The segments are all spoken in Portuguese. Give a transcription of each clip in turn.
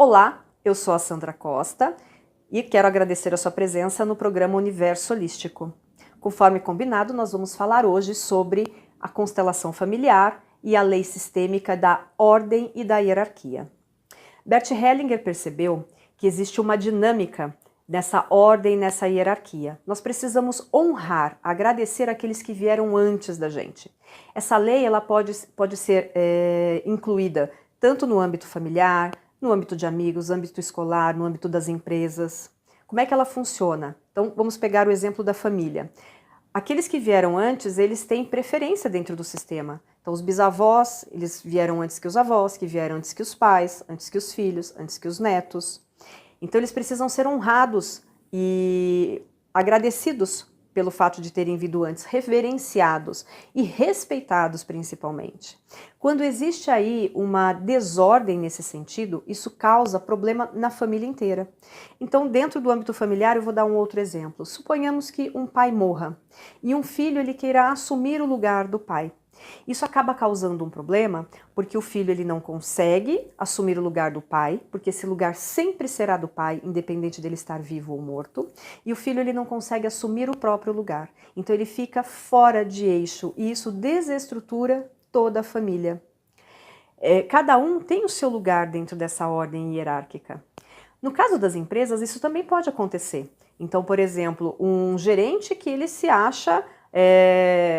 Olá, eu sou a Sandra Costa e quero agradecer a sua presença no programa Universo Holístico. Conforme combinado, nós vamos falar hoje sobre a constelação familiar e a lei sistêmica da ordem e da hierarquia. Bert Hellinger percebeu que existe uma dinâmica nessa ordem, nessa hierarquia. Nós precisamos honrar, agradecer aqueles que vieram antes da gente. Essa lei ela pode ser incluída tanto no âmbito familiar, no âmbito de amigos, no âmbito escolar, no âmbito das empresas. Como é que ela funciona? Então, vamos pegar o exemplo da família. Aqueles que vieram antes, eles têm preferência dentro do sistema. Então, os bisavós, eles vieram antes que os avós, que vieram antes que os pais, antes que os filhos, antes que os netos. Então, eles precisam ser honrados e agradecidos pelo fato de terem vindo antes, reverenciados e respeitados principalmente. Quando existe aí uma desordem nesse sentido, isso causa problema na família inteira. Então, dentro do âmbito familiar, eu vou dar um outro exemplo. Suponhamos que um pai morra e um filho ele queira assumir o lugar do pai. Isso acaba causando um problema porque o filho ele não consegue assumir o lugar do pai, porque esse lugar sempre será do pai, independente dele estar vivo ou morto, e o filho ele não consegue assumir o próprio lugar. Então ele fica fora de eixo e isso desestrutura toda a família. Cada um tem o seu lugar dentro dessa ordem hierárquica. No caso das empresas, isso também pode acontecer. Então, por exemplo, um gerente que ele se acha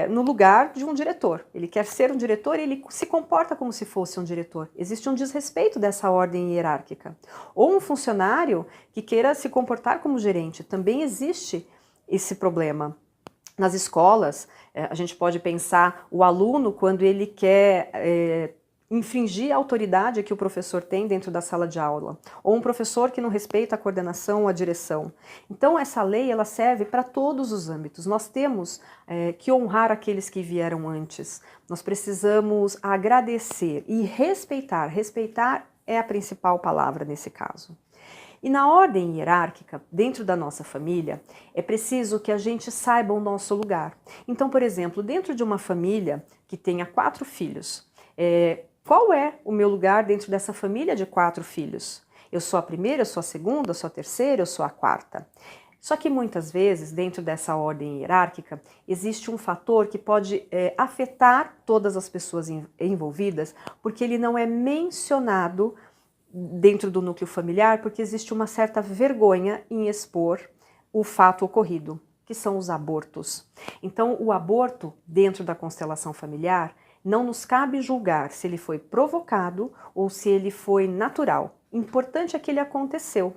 no lugar de um diretor. Ele quer ser um diretor e ele se comporta como se fosse um diretor. Existe um desrespeito dessa ordem hierárquica. Ou um funcionário que queira se comportar como gerente. Também existe esse problema. Nas escolas, a gente pode pensar o aluno quando ele quer infringir a autoridade que o professor tem dentro da sala de aula, ou um professor que não respeita a coordenação, a direção. Então essa lei ela serve para todos os âmbitos. Nós temos que honrar aqueles que vieram antes. Nós precisamos agradecer e respeitar. Respeitar é a principal palavra nesse caso. E na ordem hierárquica, dentro da nossa família, é preciso que a gente saiba o nosso lugar. Então, por exemplo, dentro de uma família que tenha 4 filhos, qual é o meu lugar dentro dessa família de 4 filhos? Eu sou a primeira, eu sou a segunda, eu sou a terceira, eu sou a quarta. Só que muitas vezes, dentro dessa ordem hierárquica, existe um fator que pode afetar todas as pessoas envolvidas, porque ele não é mencionado dentro do núcleo familiar, porque existe uma certa vergonha em expor o fato ocorrido, que são os abortos. Então, o aborto, dentro da constelação familiar, não nos cabe julgar se ele foi provocado ou se ele foi natural. Importante é que ele aconteceu.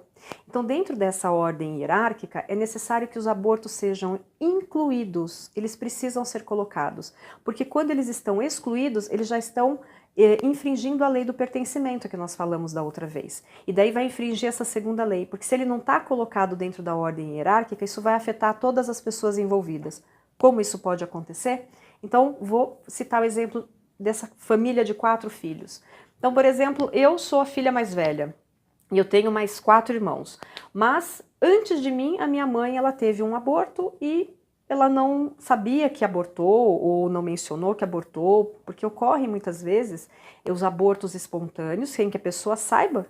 Então, dentro dessa ordem hierárquica, é necessário que os abortos sejam incluídos, eles precisam ser colocados, porque quando eles estão excluídos, eles já estão infringindo a lei do pertencimento que nós falamos da outra vez. E daí vai infringir essa segunda lei, porque se ele não está colocado dentro da ordem hierárquica, isso vai afetar todas as pessoas envolvidas. Como isso pode acontecer? Então, vou citar o exemplo dessa família de 4 filhos. Então, por exemplo, eu sou a filha mais velha e eu tenho mais 4 irmãos. Mas, antes de mim, a minha mãe ela teve um aborto e ela não sabia que abortou ou não mencionou que abortou, porque ocorrem muitas vezes os abortos espontâneos, sem que a pessoa saiba,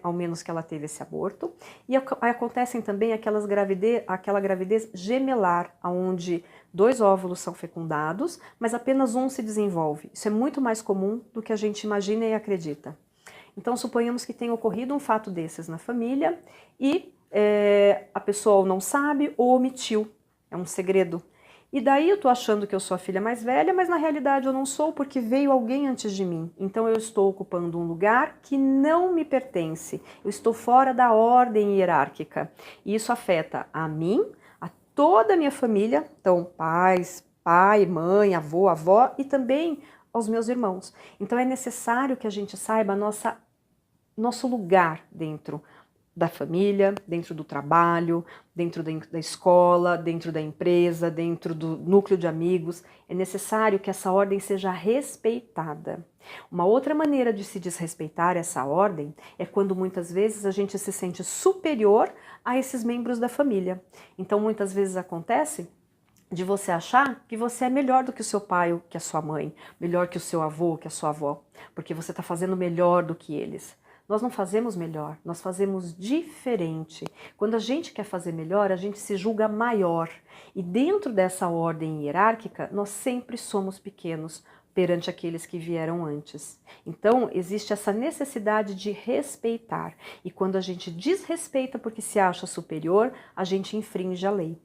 ao menos que ela teve esse aborto, e acontecem também aquela gravidez gemelar, onde 2 óvulos são fecundados, mas apenas um se desenvolve. Isso é muito mais comum do que a gente imagina e acredita. Então, suponhamos que tenha ocorrido um fato desses na família e a pessoa ou não sabe ou omitiu. É um segredo. E daí eu tô achando que eu sou a filha mais velha, mas na realidade eu não sou porque veio alguém antes de mim. Então eu estou ocupando um lugar que não me pertence. Eu estou fora da ordem hierárquica. E isso afeta a mim, a toda a minha família, então pai, mãe, avô, avó e também aos meus irmãos. Então é necessário que a gente saiba nosso lugar dentro da família, dentro do trabalho, dentro da escola, dentro da empresa, dentro do núcleo de amigos. É necessário que essa ordem seja respeitada. Uma outra maneira de se desrespeitar essa ordem é quando muitas vezes a gente se sente superior a esses membros da família. Então muitas vezes acontece de você achar que você é melhor do que o seu pai ou que a sua mãe, melhor que o seu avô, que a sua avó, porque você está fazendo melhor do que eles. Nós não fazemos melhor, nós fazemos diferente. Quando a gente quer fazer melhor, a gente se julga maior. E dentro dessa ordem hierárquica, nós sempre somos pequenos perante aqueles que vieram antes. Então, existe essa necessidade de respeitar. E quando a gente desrespeita porque se acha superior, a gente infringe a lei.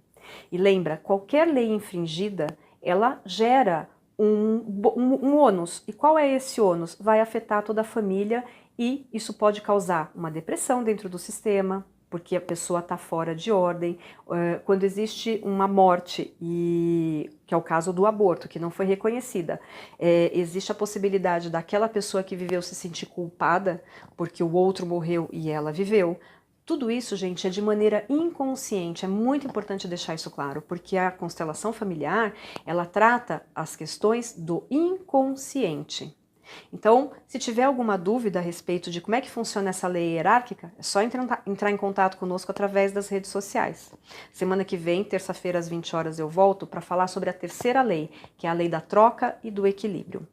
E lembra, qualquer lei infringida, ela gera um ônus. E qual é esse ônus? Vai afetar toda a família e isso pode causar uma depressão dentro do sistema, porque a pessoa está fora de ordem. Quando existe uma morte, que é o caso do aborto, que não foi reconhecida, existe a possibilidade daquela pessoa que viveu se sentir culpada porque o outro morreu e ela viveu. Tudo isso, gente, é de maneira inconsciente, é muito importante deixar isso claro, porque a constelação familiar, ela trata as questões do inconsciente. Então, se tiver alguma dúvida a respeito de como é que funciona essa lei hierárquica, é só entrar em contato conosco através das redes sociais. Semana que vem, terça-feira às 20 horas, eu volto para falar sobre a terceira lei, que é a lei da troca e do equilíbrio.